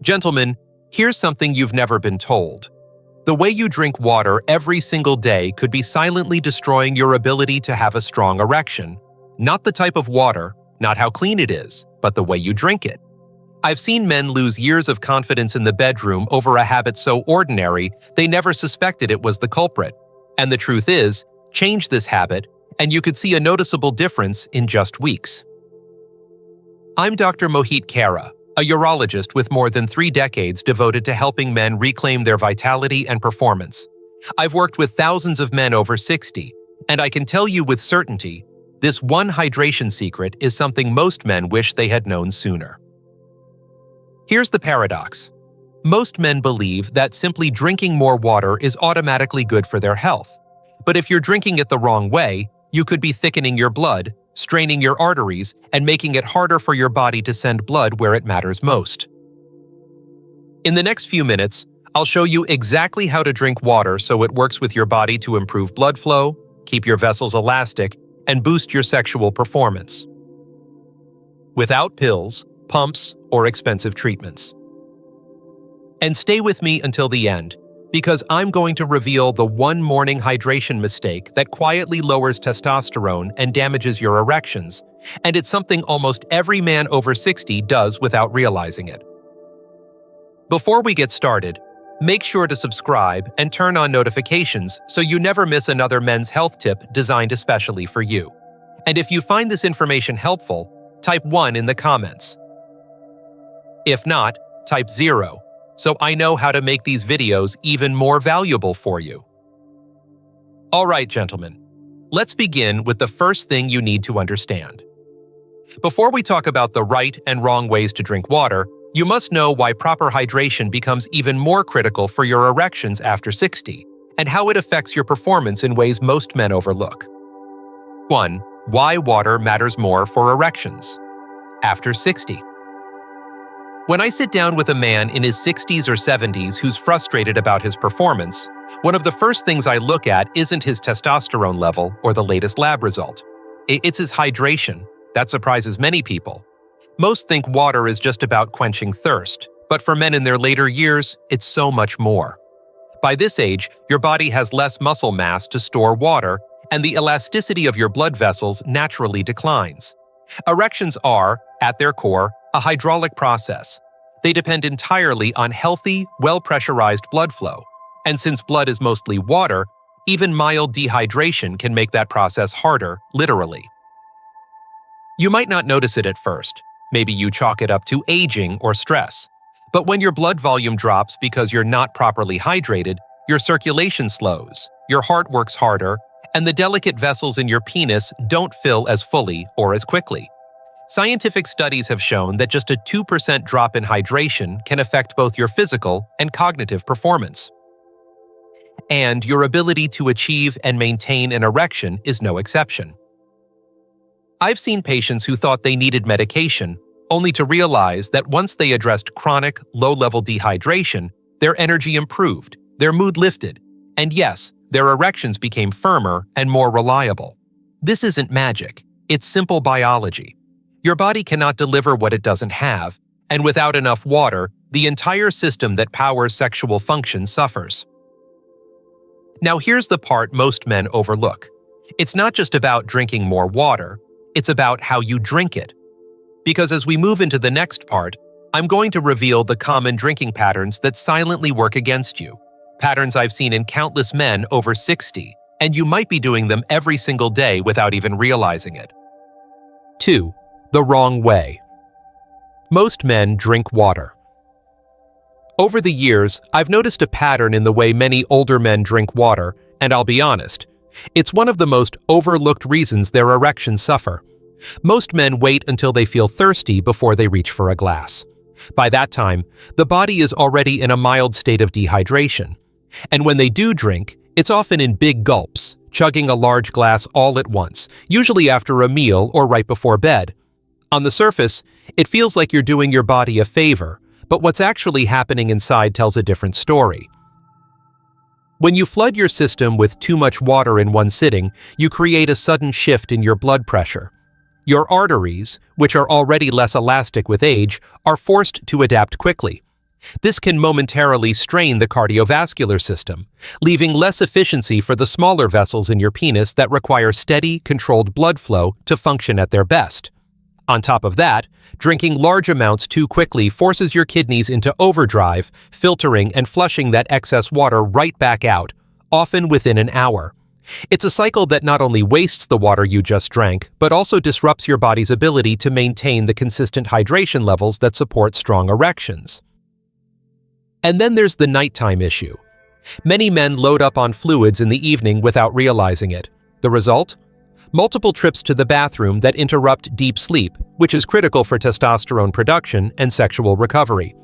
Gentlemen, here's something you've never been told. The way you drink water every single day could be silently destroying your ability to have a strong erection. Not the type of water, not how clean it is, but the way you drink it. I've seen men lose years of confidence in the bedroom over a habit so ordinary they never suspected it was the culprit. And the truth is, change this habit, and you could see a noticeable difference in just weeks. I'm Dr. Mohit Khera, a urologist with more than 3 decades devoted to helping men reclaim their vitality and performance. I've worked with thousands of men over 60, and I can tell you with certainty, this one hydration secret is something most men wish they had known sooner. Here's the paradox. Most men believe that simply drinking more water is automatically good for their health. But if you're drinking it the wrong way, you could be thickening your blood, straining your arteries, and making it harder for your body to send blood where it matters most. In the next few minutes, I'll show you exactly how to drink water so it works with your body to improve blood flow, keep your vessels elastic, and boost your sexual performance. Without pills, pumps, or expensive treatments. And stay with me until the end, because I'm going to reveal the one morning hydration mistake that quietly lowers testosterone and damages your erections, and it's something almost every man over 60 does without realizing it. Before we get started, make sure to subscribe and turn on notifications so you never miss another men's health tip designed especially for you. And if you find this information helpful, type 1 in the comments. If not, type 0, so I know how to make these videos even more valuable for you. All right, gentlemen, let's begin with the first thing you need to understand. Before we talk about the right and wrong ways to drink water, you must know why proper hydration becomes even more critical for your erections after 60, and how it affects your performance in ways most men overlook. 1. Why water matters more for erections after 60. When I sit down with a man in his 60s or 70s who's frustrated about his performance, one of the first things I look at isn't his testosterone level or the latest lab result. It's his hydration. That surprises many people. Most think water is just about quenching thirst, but for men in their later years, it's so much more. By this age, your body has less muscle mass to store water, and the elasticity of your blood vessels naturally declines. Erections are, at their core, a hydraulic process. They depend entirely on healthy, well-pressurized blood flow. And since blood is mostly water, even mild dehydration can make that process harder, literally. You might not notice it at first. Maybe you chalk it up to aging or stress. But when your blood volume drops because you're not properly hydrated, your circulation slows, your heart works harder, and the delicate vessels in your penis don't fill as fully or as quickly. Scientific studies have shown that just a 2% drop in hydration can affect both your physical and cognitive performance. And your ability to achieve and maintain an erection is no exception. I've seen patients who thought they needed medication, only to realize that once they addressed chronic, low-level dehydration, their energy improved, their mood lifted, and yes, their erections became firmer and more reliable. This isn't magic, it's simple biology. Your body cannot deliver what it doesn't have, and without enough water, the entire system that powers sexual function suffers. Now here's the part most men overlook. It's not just about drinking more water, it's about how you drink it. Because as we move into the next part, I'm going to reveal the common drinking patterns that silently work against you. Patterns I've seen in countless men over 60, and you might be doing them every single day without even realizing it. 2. The wrong way. Most men drink water. Over the years, I've noticed a pattern in the way many older men drink water, and I'll be honest, it's one of the most overlooked reasons their erections suffer. Most men wait until they feel thirsty before they reach for a glass. By that time, the body is already in a mild state of dehydration. And when they do drink, it's often in big gulps, chugging a large glass all at once, usually after a meal or right before bed. On the surface, it feels like you're doing your body a favor, but what's actually happening inside tells a different story. When you flood your system with too much water in one sitting, you create a sudden shift in your blood pressure. Your arteries, which are already less elastic with age, are forced to adapt quickly. This can momentarily strain the cardiovascular system, leaving less efficiency for the smaller vessels in your penis that require steady, controlled blood flow to function at their best. On top of that, drinking large amounts too quickly forces your kidneys into overdrive, filtering and flushing that excess water right back out, often within an hour. It's a cycle that not only wastes the water you just drank, but also disrupts your body's ability to maintain the consistent hydration levels that support strong erections. And then there's the nighttime issue. Many men load up on fluids in the evening without realizing it. The result? Multiple trips to the bathroom that interrupt deep sleep, which is critical for testosterone production and sexual recovery.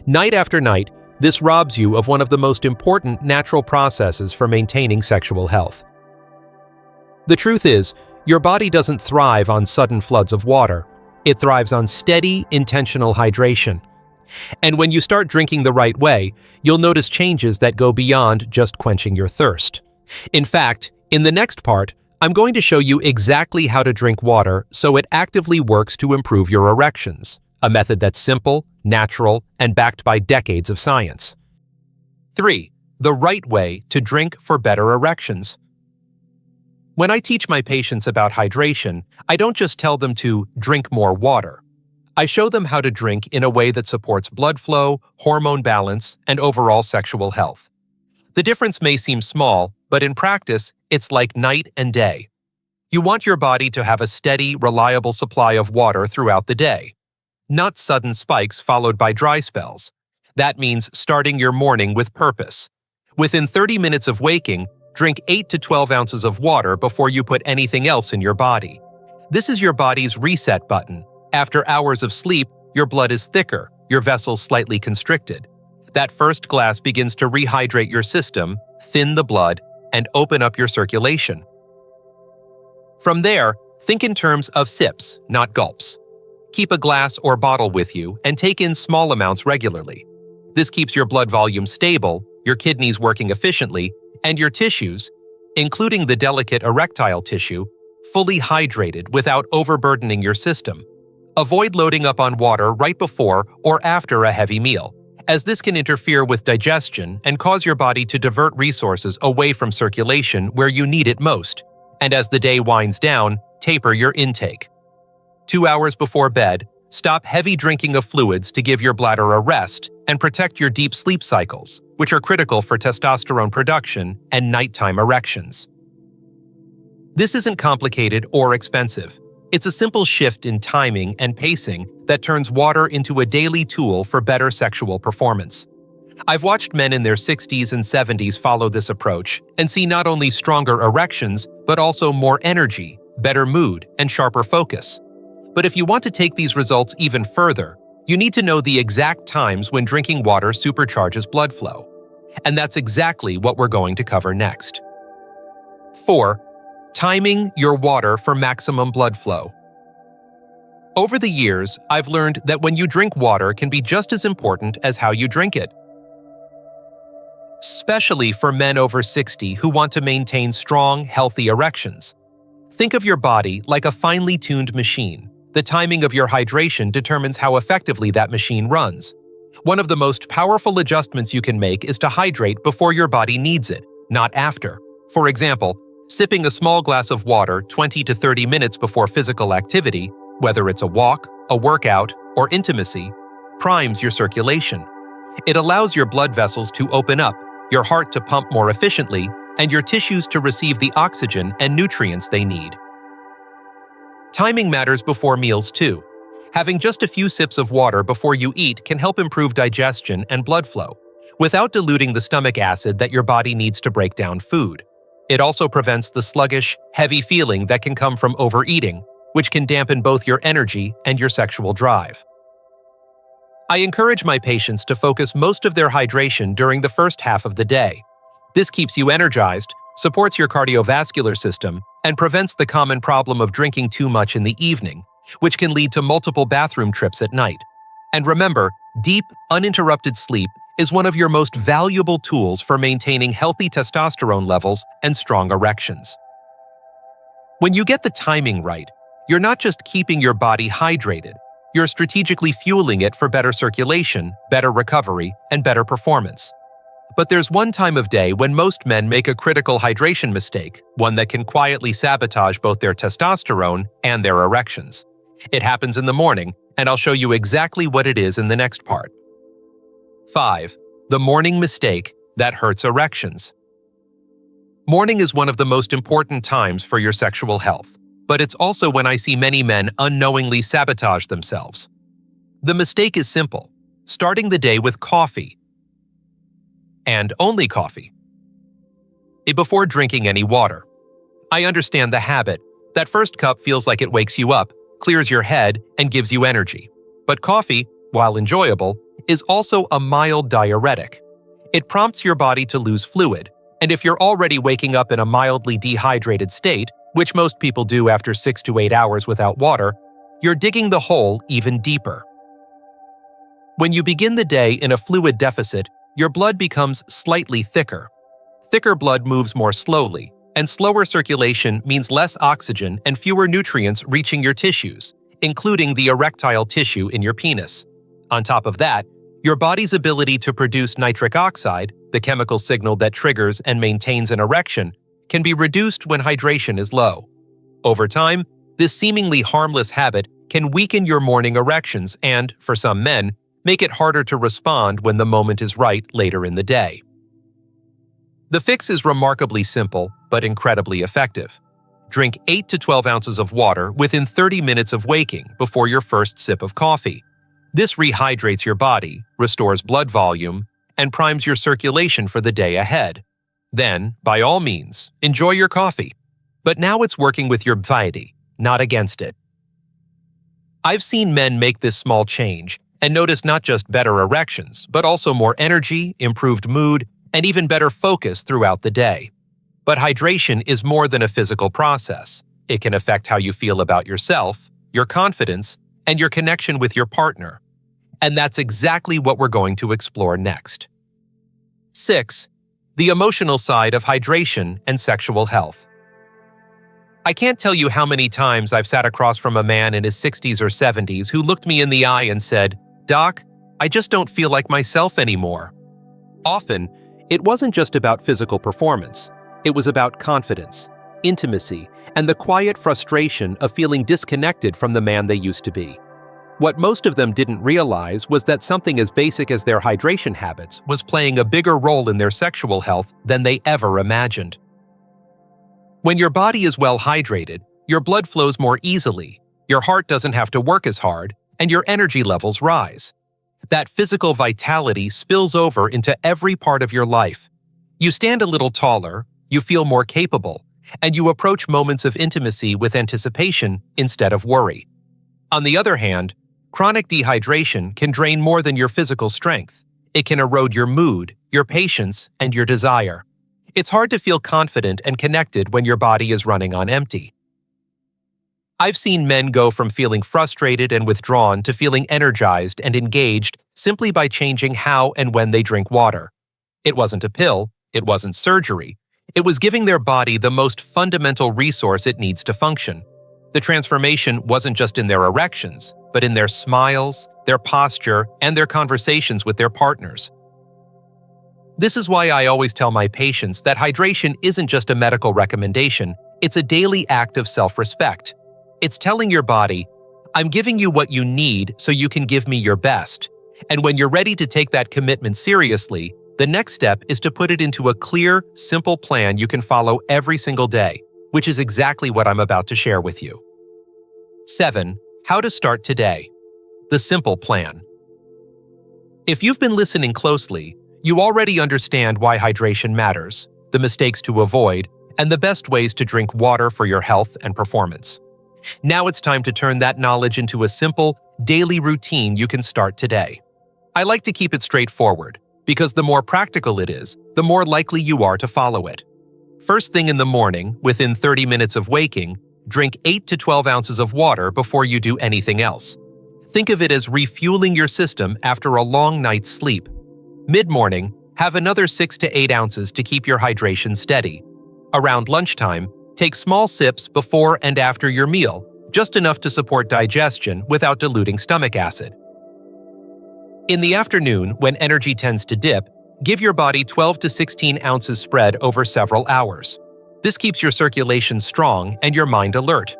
Night after night, this robs you of one of the most important natural processes for maintaining sexual health. The truth is, your body doesn't thrive on sudden floods of water. It thrives on steady, intentional hydration. And when you start drinking the right way, you'll notice changes that go beyond just quenching your thirst. In fact, in the next part, I'm going to show you exactly how to drink water so it actively works to improve your erections, a method that's simple, natural, and backed by decades of science. 3. The right way to drink for better erections. When I teach my patients about hydration, I don't just tell them to drink more water. I show them how to drink in a way that supports blood flow, hormone balance, and overall sexual health. The difference may seem small, but in practice, it's like night and day. You want your body to have a steady, reliable supply of water throughout the day, not sudden spikes followed by dry spells. That means starting your morning with purpose. Within 30 minutes of waking, drink 8 to 12 ounces of water before you put anything else in your body. This is your body's reset button. After hours of sleep, your blood is thicker, your vessels slightly constricted. That first glass begins to rehydrate your system, thin the blood, and open up your circulation. From there, think in terms of sips, not gulps. Keep a glass or bottle with you and take in small amounts regularly. This keeps your blood volume stable, your kidneys working efficiently, and your tissues, including the delicate erectile tissue, fully hydrated without overburdening your system. Avoid loading up on water right before or after a heavy meal, as this can interfere with digestion and cause your body to divert resources away from circulation where you need it most. And as the day winds down, taper your intake. 2 hours before bed, stop heavy drinking of fluids to give your bladder a rest and protect your deep sleep cycles, which are critical for testosterone production and nighttime erections. This isn't complicated or expensive. It's a simple shift in timing and pacing that turns water into a daily tool for better sexual performance. I've watched men in their 60s and 70s follow this approach and see not only stronger erections, but also more energy, better mood, and sharper focus. But if you want to take these results even further, you need to know the exact times when drinking water supercharges blood flow. And that's exactly what we're going to cover next. 4. Timing your water for maximum blood flow. Over the years, I've learned that when you drink water can be just as important as how you drink it. Especially for men over 60 who want to maintain strong, healthy erections. Think of your body like a finely tuned machine. The timing of your hydration determines how effectively that machine runs. One of the most powerful adjustments you can make is to hydrate before your body needs it, not after. For example, sipping a small glass of water 20 to 30 minutes before physical activity, whether it's a walk, a workout, or intimacy, primes your circulation. It allows your blood vessels to open up, your heart to pump more efficiently, and your tissues to receive the oxygen and nutrients they need. Timing matters before meals too. Having just a few sips of water before you eat can help improve digestion and blood flow, without diluting the stomach acid that your body needs to break down food. It also prevents the sluggish, heavy feeling that can come from overeating, which can dampen both your energy and your sexual drive. I encourage my patients to focus most of their hydration during the first half of the day. This keeps you energized, supports your cardiovascular system, and prevents the common problem of drinking too much in the evening, which can lead to multiple bathroom trips at night. And remember, deep, uninterrupted sleep is one of your most valuable tools for maintaining healthy testosterone levels and strong erections. When you get the timing right, you're not just keeping your body hydrated, You're strategically fueling it for better circulation, better recovery, and better performance. But there's one time of day when most men make a critical hydration mistake, one that can quietly sabotage both their testosterone and their erections. It happens in the morning, and I'll show you exactly what it is in the next part. 5. The morning mistake that hurts erections. Morning is one of the most important times for your sexual health, but it's also when I see many men unknowingly sabotage themselves. The mistake is simple: starting the day with coffee, and only coffee, before drinking any water. I understand the habit. That first cup feels like it wakes you up, clears your head, and gives you energy. But coffee, while enjoyable, is also a mild diuretic. It prompts your body to lose fluid, and if you're already waking up in a mildly dehydrated state, which most people do after 6 to 8 hours without water, you're digging the hole even deeper. When you begin the day in a fluid deficit, your blood becomes slightly thicker. Thicker blood moves more slowly, and slower circulation means less oxygen and fewer nutrients reaching your tissues, including the erectile tissue in your penis. On top of that, your body's ability to produce nitric oxide, the chemical signal that triggers and maintains an erection, can be reduced when hydration is low. Over time, this seemingly harmless habit can weaken your morning erections and, for some men, make it harder to respond when the moment is right later in the day. The fix is remarkably simple, but incredibly effective. Drink 8 to 12 ounces of water within 30 minutes of waking before your first sip of coffee. This rehydrates your body, restores blood volume, and primes your circulation for the day ahead. Then, by all means, enjoy your coffee. But now it's working with your body, not against it. I've seen men make this small change and notice not just better erections, but also more energy, improved mood, and even better focus throughout the day. But hydration is more than a physical process. It can affect how you feel about yourself, your confidence, and your connection with your partner. And that's exactly what we're going to explore next. 6. The emotional side of hydration and sexual health. I can't tell you how many times I've sat across from a man in his 60s or 70s who looked me in the eye and said, "Doc, I just don't feel like myself anymore." Often, it wasn't just about physical performance. It was about confidence, intimacy, and the quiet frustration of feeling disconnected from the man they used to be. What most of them didn't realize was that something as basic as their hydration habits was playing a bigger role in their sexual health than they ever imagined. When your body is well hydrated, your blood flows more easily, your heart doesn't have to work as hard, and your energy levels rise. That physical vitality spills over into every part of your life. You stand a little taller, you feel more capable, and you approach moments of intimacy with anticipation instead of worry. On the other hand, chronic dehydration can drain more than your physical strength. It can erode your mood, your patience, and your desire. It's hard to feel confident and connected when your body is running on empty. I've seen men go from feeling frustrated and withdrawn to feeling energized and engaged simply by changing how and when they drink water. It wasn't a pill, it wasn't surgery. It was giving their body the most fundamental resource it needs to function. The transformation wasn't just in their erections, but in their smiles, their posture, and their conversations with their partners. This is why I always tell my patients that hydration isn't just a medical recommendation, it's a daily act of self-respect. It's telling your body, "I'm giving you what you need so you can give me your best." And when you're ready to take that commitment seriously, the next step is to put it into a clear, simple plan you can follow every single day, which is exactly what I'm about to share with you. 7. How to start today. The simple plan. If you've been listening closely, you already understand why hydration matters, the mistakes to avoid, and the best ways to drink water for your health and performance. Now it's time to turn that knowledge into a simple, daily routine you can start today. I like to keep it straightforward, because the more practical it is, the more likely you are to follow it. First thing in the morning, within 30 minutes of waking, drink 8 to 12 ounces of water before you do anything else. Think of it as refueling your system after a long night's sleep. Mid-morning, have another 6 to 8 ounces to keep your hydration steady. Around lunchtime, take small sips before and after your meal, just enough to support digestion without diluting stomach acid. In the afternoon, when energy tends to dip, give your body 12 to 16 ounces spread over several hours. This keeps your circulation strong and your mind alert.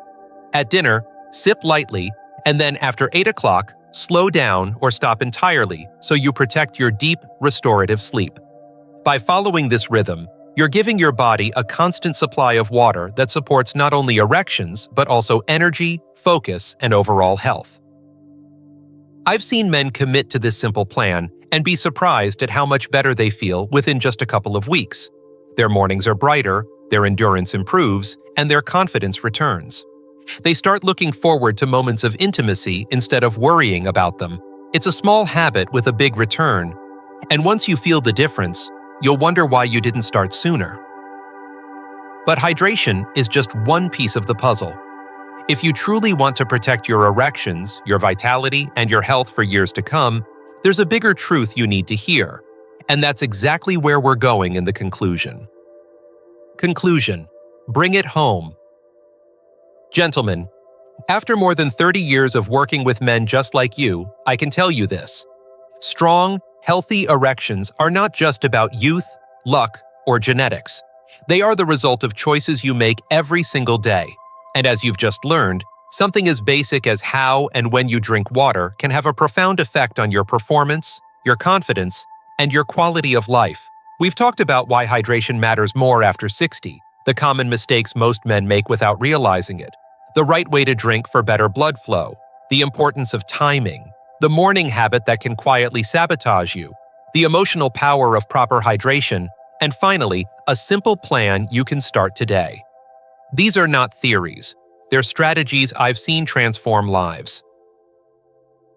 At dinner, sip lightly, and then after 8 o'clock, slow down or stop entirely so you protect your deep, restorative sleep. By following this rhythm, you're giving your body a constant supply of water that supports not only erections, but also energy, focus, and overall health. I've seen men commit to this simple plan and be surprised at how much better they feel within just a couple of weeks. Their mornings are brighter, their endurance improves, and their confidence returns. They start looking forward to moments of intimacy instead of worrying about them. It's a small habit with a big return, and once you feel the difference, you'll wonder why you didn't start sooner. But hydration is just one piece of the puzzle. If you truly want to protect your erections, your vitality, and your health for years to come, there's a bigger truth you need to hear, and that's exactly where we're going in the conclusion. Conclusion: bring it home. Gentlemen, after more than 30 years of working with men just like you, I can tell you this. Strong, healthy erections are not just about youth, luck, or genetics. They are the result of choices you make every single day. And as you've just learned, something as basic as how and when you drink water can have a profound effect on your performance, your confidence, and your quality of life. We've talked about why hydration matters more after 60, the common mistakes most men make without realizing it, the right way to drink for better blood flow, the importance of timing, the morning habit that can quietly sabotage you, the emotional power of proper hydration, and finally, a simple plan you can start today. These are not theories. They're strategies I've seen transform lives.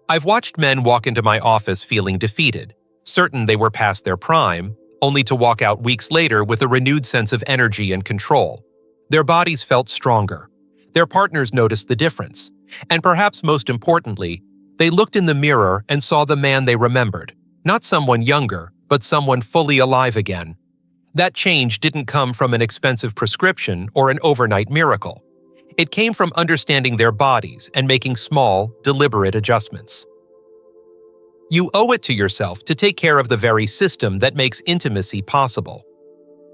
I've watched men walk into my office feeling defeated, certain they were past their prime, only to walk out weeks later with a renewed sense of energy and control. Their bodies felt stronger. Their partners noticed the difference. And perhaps most importantly, they looked in the mirror and saw the man they remembered, not someone younger, but someone fully alive again. That change didn't come from an expensive prescription or an overnight miracle. It came from understanding their bodies and making small, deliberate adjustments. You owe it to yourself to take care of the very system that makes intimacy possible.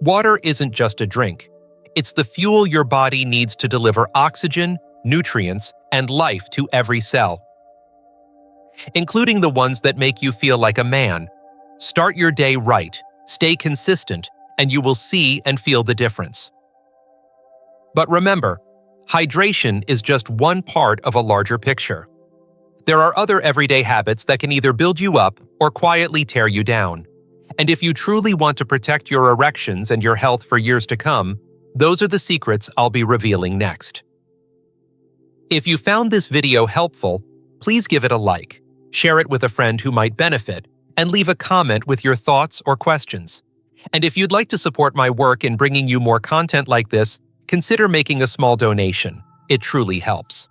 Water isn't just a drink. It's the fuel your body needs to deliver oxygen, nutrients, and life to every cell, including the ones that make you feel like a man. Start your day right, stay consistent, and you will see and feel the difference. But remember, hydration is just one part of a larger picture. There are other everyday habits that can either build you up or quietly tear you down. And if you truly want to protect your erections and your health for years to come, those are the secrets I'll be revealing next. If you found this video helpful, please give it a like, share it with a friend who might benefit, and leave a comment with your thoughts or questions. And if you'd like to support my work in bringing you more content like this, consider making a small donation. It truly helps.